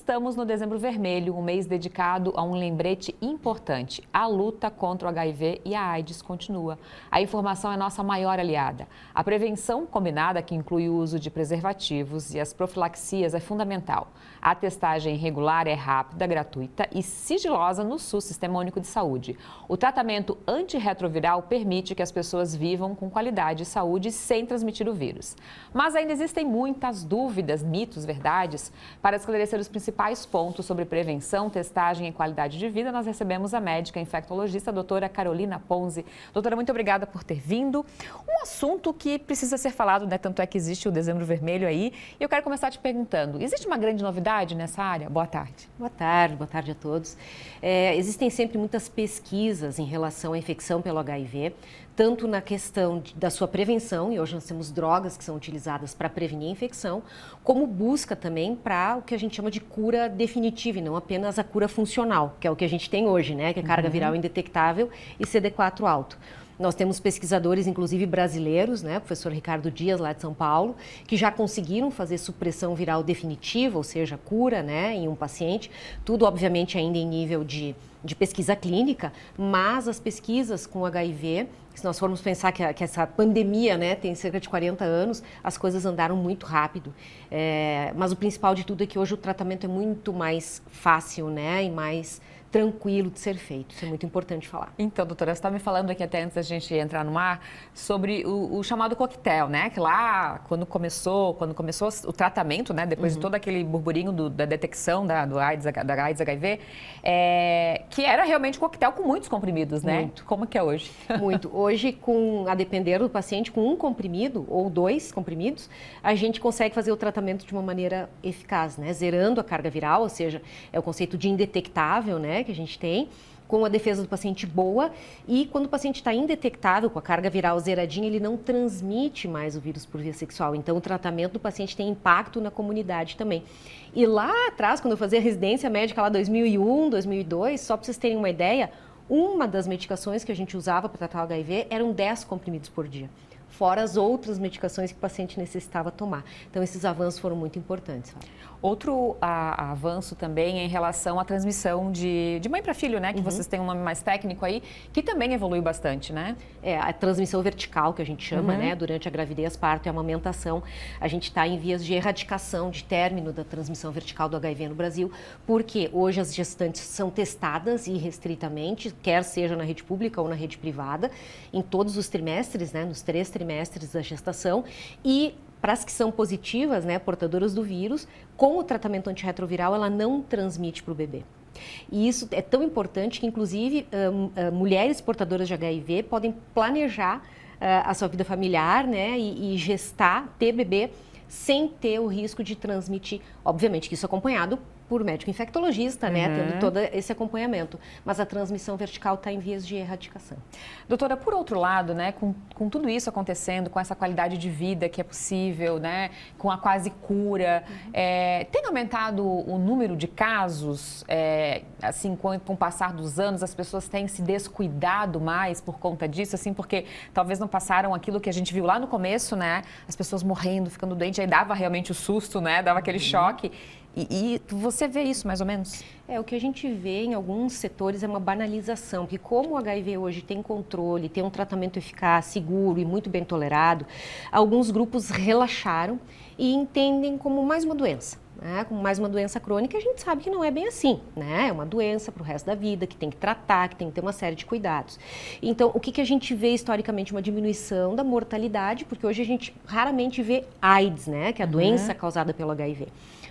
Estamos no Dezembro Vermelho, um mês dedicado a um lembrete importante. A luta contra o HIV e a AIDS continua. A informação é nossa maior aliada. A prevenção combinada, que inclui o uso de preservativos e as profilaxias, é fundamental. A testagem regular é rápida, gratuita e sigilosa no SUS, Sistema Único de Saúde. O tratamento antirretroviral permite que as pessoas vivam com qualidade de saúde sem transmitir o vírus. Mas ainda existem muitas dúvidas, mitos, verdades. Para esclarecer os principais pontos sobre prevenção, testagem e qualidade de vida, nós recebemos a médica infectologista, a doutora Carolina Ponzi. Doutora, muito obrigada por ter vindo. Um assunto que precisa ser falado, né? Tanto é que existe o Dezembro Vermelho aí. E eu quero começar te perguntando, existe uma grande novidade nessa área? Boa tarde. Boa tarde a todos. Existem sempre muitas pesquisas em relação à infecção pelo HIV, tanto na questão da sua prevenção, e hoje nós temos drogas que são utilizadas para prevenir a infecção, como busca também para o que a gente chama de cura definitiva e não apenas a cura funcional, que é o que a gente tem hoje, né? Que é carga viral indetectável e CD4 alto. Nós temos pesquisadores, inclusive brasileiros, né, o professor Ricardo Dias, lá de São Paulo, que já conseguiram fazer supressão viral definitiva, ou seja, cura, né, em um paciente. Tudo, obviamente, ainda em nível de pesquisa clínica, mas as pesquisas com HIV, se nós formos pensar que essa pandemia, né, tem cerca de 40 anos, as coisas andaram muito rápido. Mas o principal de tudo é que hoje o tratamento é muito mais fácil, né, e mais tranquilo de ser feito. Isso é muito importante falar. Então, doutora, você está me falando aqui até antes da gente entrar no ar sobre o chamado coquetel, né? Que lá, quando começou o tratamento, né? Depois de todo aquele burburinho da detecção da AIDS HIV, que era realmente coquetel com muitos comprimidos, né? Muito. Como que é hoje? Muito. Hoje, a depender do paciente, com um comprimido ou 2 comprimidos, a gente consegue fazer o tratamento de uma maneira eficaz, né? Zerando a carga viral, ou seja, é o conceito de indetectável, né? Que a gente tem, com a defesa do paciente boa, e quando o paciente está indetectável, com a carga viral zeradinha, ele não transmite mais o vírus por via sexual. Então, o tratamento do paciente tem impacto na comunidade também. E lá atrás, quando eu fazia residência médica, lá 2001, 2002, só para vocês terem uma ideia, uma das medicações que a gente usava para tratar o HIV eram 10 comprimidos por dia, fora as outras medicações que o paciente necessitava tomar. Então, esses avanços foram muito importantes. Outro avanço também é em relação à transmissão de mãe para filho, né? Que vocês têm um nome mais técnico aí, que também evoluiu bastante, né? A transmissão vertical, que a gente chama, né? Durante a gravidez, parto e amamentação, a gente está em vias de erradicação, de término da transmissão vertical do HIV no Brasil, porque hoje as gestantes são testadas irrestritamente, quer seja na rede pública ou na rede privada, em todos os trimestres, né? Nos 3 trimestres da gestação, e para as que são positivas, né, portadoras do vírus, com o tratamento antirretroviral, ela não transmite para o bebê. E isso é tão importante que, inclusive, mulheres portadoras de HIV podem planejar a sua vida familiar, né, e gestar, ter bebê, sem ter o risco de transmitir. Obviamente que isso é acompanhado por médico infectologista, né, tendo todo esse acompanhamento. Mas a transmissão vertical está em vias de erradicação. Doutora, por outro lado, né, com tudo isso acontecendo, com essa qualidade de vida que é possível, né, com a quase cura, tem aumentado o número de casos, assim, com o passar dos anos, as pessoas têm se descuidado mais por conta disso, assim, porque talvez não passaram aquilo que a gente viu lá no começo, né, as pessoas morrendo, ficando doentes, aí dava realmente o susto, né, dava aquele choque. E você vê isso, mais ou menos? O que a gente vê em alguns setores é uma banalização, porque como o HIV hoje tem controle, tem um tratamento eficaz, seguro e muito bem tolerado, alguns grupos relaxaram e entendem como mais uma doença. Como mais uma doença crônica, a gente sabe que não é bem assim, né? É uma doença para o resto da vida, que tem que tratar, que tem que ter uma série de cuidados. Então, o que a gente vê historicamente? Uma diminuição da mortalidade, porque hoje a gente raramente vê AIDS, né? Que é a doença causada pelo HIV.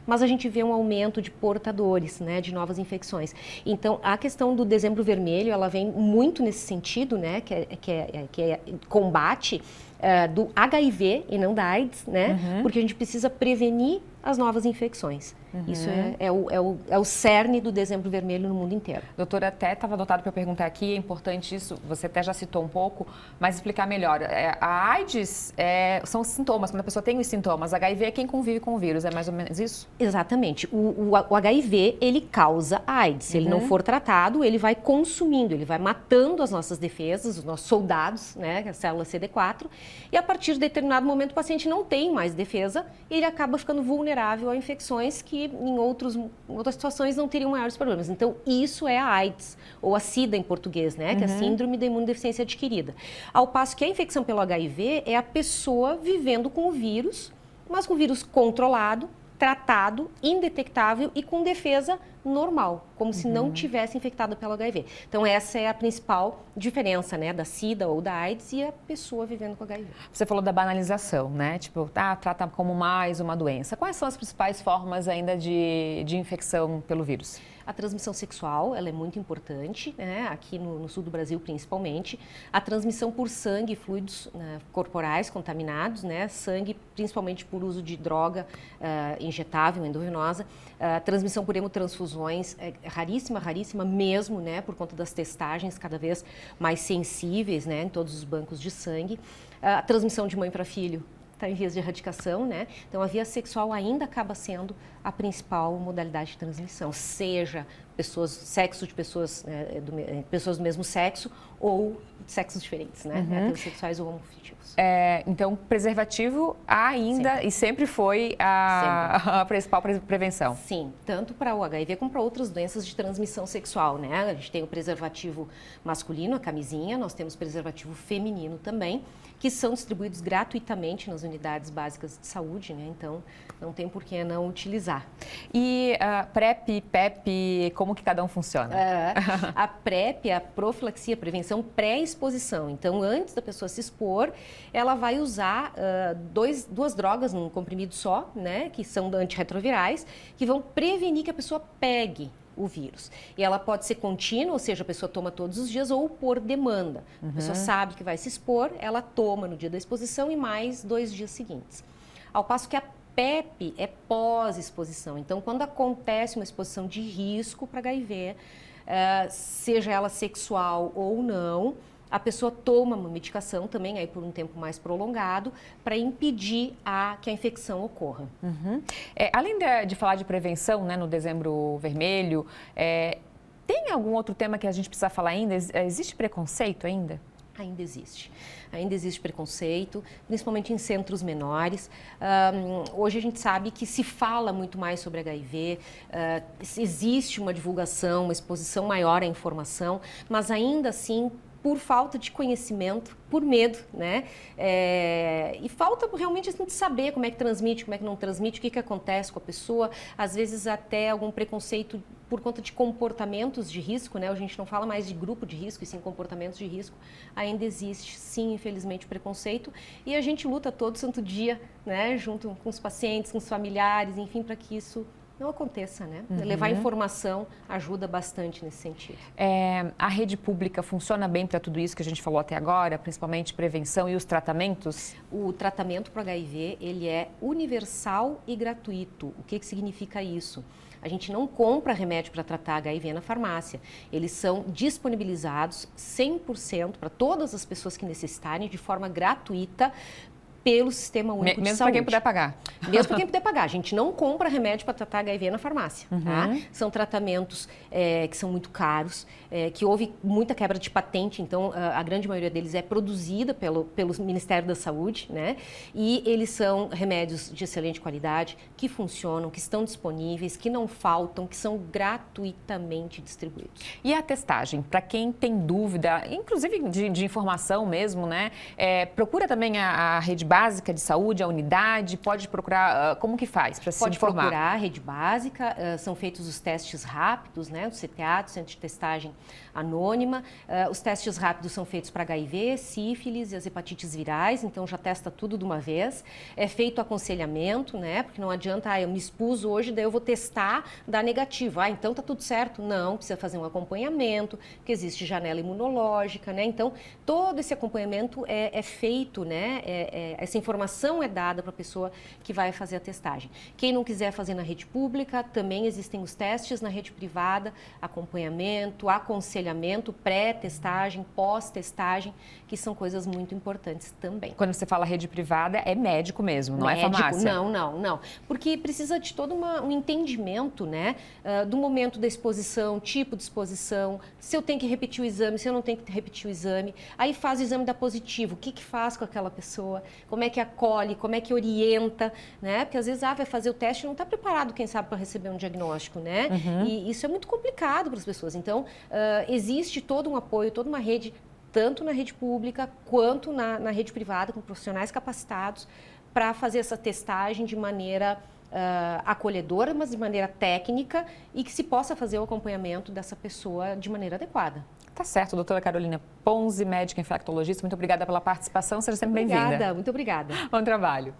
Mas a gente vê um aumento de portadores, né, de novas infecções. Então, a questão do Dezembro Vermelho, ela vem muito nesse sentido, né, que é combate do HIV e não da AIDS, né, porque a gente precisa prevenir as novas infecções. Isso é o cerne do Dezembro Vermelho no mundo inteiro. Doutora, até estava anotado para eu perguntar aqui, é importante isso, você até já citou um pouco, mas explicar melhor. A AIDS são os sintomas, quando a pessoa tem os sintomas. HIV é quem convive com o vírus, é mais ou menos isso? Exatamente. O HIV, ele causa AIDS. Se ele não for tratado, ele vai consumindo, ele vai matando as nossas defesas, os nossos soldados, né, a célula CD4, e a partir de determinado momento o paciente não tem mais defesa e ele acaba ficando vulnerável a infecções que que em outras situações não teriam maiores problemas. Então, isso é a AIDS, ou a SIDA em português, né? Que é a Síndrome da Imunodeficiência Adquirida. Ao passo que a infecção pelo HIV é a pessoa vivendo com o vírus, mas com o vírus controlado, tratado, indetectável e com defesa normal, como se não tivesse infectado pelo HIV. Então, essa é a principal diferença, né, da SIDA ou da AIDS e a pessoa vivendo com HIV. Você falou da banalização, né? Tipo, trata como mais uma doença. Quais são as principais formas ainda de infecção pelo vírus? A transmissão sexual, ela é muito importante, né? Aqui no sul do Brasil principalmente. A transmissão por sangue e fluidos, né, corporais contaminados, né? Sangue, principalmente por uso de droga injetável, endovenosa. A transmissão por hemotransfusões é raríssima mesmo, né? Por conta das testagens cada vez mais sensíveis, né? Em todos os bancos de sangue. A transmissão de mãe para filho está em vias de erradicação, né? Então, a via sexual ainda acaba sendo a principal modalidade de transmissão, seja sexo de pessoas, pessoas do mesmo sexo ou de sexos diferentes, né? Heterossexuais ou homoafetivos. Então, preservativo ainda e sempre foi a principal prevenção. Sim, tanto para o HIV como para outras doenças de transmissão sexual, né? A gente tem o preservativo masculino, a camisinha, nós temos preservativo feminino também, que são distribuídos gratuitamente nas unidades básicas de saúde, né? Então, não tem por que não utilizar. E a PrEP, PEP, como que cada um funciona? A PrEP é a profilaxia, prevenção pré-exposição. Então, antes da pessoa se expor, ela vai usar duas drogas num comprimido só, né? Que são antirretrovirais, que vão prevenir que a pessoa pegue o vírus. E ela pode ser contínua, ou seja, a pessoa toma todos os dias ou por demanda. A pessoa sabe que vai se expor, ela toma no dia da exposição e mais 2 dias seguintes. Ao passo que a PEP é pós-exposição. Então, quando acontece uma exposição de risco para HIV, seja ela sexual ou não, a pessoa toma uma medicação também aí por um tempo mais prolongado para impedir que a infecção ocorra. Além de falar de prevenção, né, no Dezembro Vermelho, tem algum outro tema que a gente precisa falar ainda? Existe preconceito ainda? Ainda existe. Ainda existe preconceito, principalmente em centros menores. Hoje a gente sabe que se fala muito mais sobre HIV, existe uma divulgação, uma exposição maior à informação, mas ainda assim, por falta de conhecimento, por medo, né? E falta realmente assim, de saber como é que transmite, como é que não transmite, o que acontece com a pessoa, às vezes até algum preconceito por conta de comportamentos de risco, né? A gente não fala mais de grupo de risco, e sim comportamentos de risco. Ainda existe, sim, infelizmente, preconceito. E a gente luta todo santo dia, né? Junto com os pacientes, com os familiares, enfim, para que isso não aconteça, né? Levar informação ajuda bastante nesse sentido. A rede pública funciona bem para tudo isso que a gente falou até agora, principalmente prevenção e os tratamentos? O tratamento para o HIV, ele é universal e gratuito. O que significa isso? A gente não compra remédio para tratar HIV na farmácia. Eles são disponibilizados 100% para todas as pessoas que necessitarem, de forma gratuita, pelo Sistema Único de Saúde. Mesmo para quem puder pagar. Mesmo para quem puder pagar. A gente não compra remédio para tratar HIV na farmácia. Tá? São tratamentos que são muito caros, que houve muita quebra de patente, então a grande maioria deles é produzida pelo Ministério da Saúde, né? E eles são remédios de excelente qualidade, que funcionam, que estão disponíveis, que não faltam, que são gratuitamente distribuídos. E a testagem? Para quem tem dúvida, inclusive de informação mesmo, né? Procura também a rede básica de saúde, a unidade, pode procurar, como que faz para se informar? Pode procurar a rede básica, são feitos os testes rápidos, né, o CTA, o Centro de Testagem Anônima. Os testes rápidos são feitos para HIV, sífilis e as hepatites virais, então já testa tudo de uma vez. É feito aconselhamento, né, porque não adianta, eu me expus hoje, daí eu vou testar, dá negativo. Então tá tudo certo? Não, precisa fazer um acompanhamento, porque existe janela imunológica, né, então todo esse acompanhamento é feito, né, essa informação é dada para a pessoa que vai fazer a testagem. Quem não quiser fazer na rede pública, também existem os testes na rede privada, acompanhamento, aconselhamento, pré-testagem, pós-testagem, que são coisas muito importantes também. Quando você fala rede privada, é médico mesmo, não é farmácia? Não. Porque precisa de todo um entendimento, né, do momento da exposição, tipo de exposição, se eu tenho que repetir o exame, se eu não tenho que repetir o exame. Aí faz o exame, dá positivo, o que faz com aquela pessoa? como é que acolhe, como é que orienta, né? Porque às vezes vai fazer o teste e não está preparado, quem sabe, para receber um diagnóstico, né? E isso é muito complicado para as pessoas. Então, existe todo um apoio, toda uma rede, tanto na rede pública quanto na rede privada, com profissionais capacitados, para fazer essa testagem de maneira acolhedora, mas de maneira técnica e que se possa fazer o acompanhamento dessa pessoa de maneira adequada. Tá certo, doutora Carolina Ponzi, médica infectologista, muito obrigada pela participação, seja sempre bem-vinda. Obrigada, muito obrigada. Bom trabalho.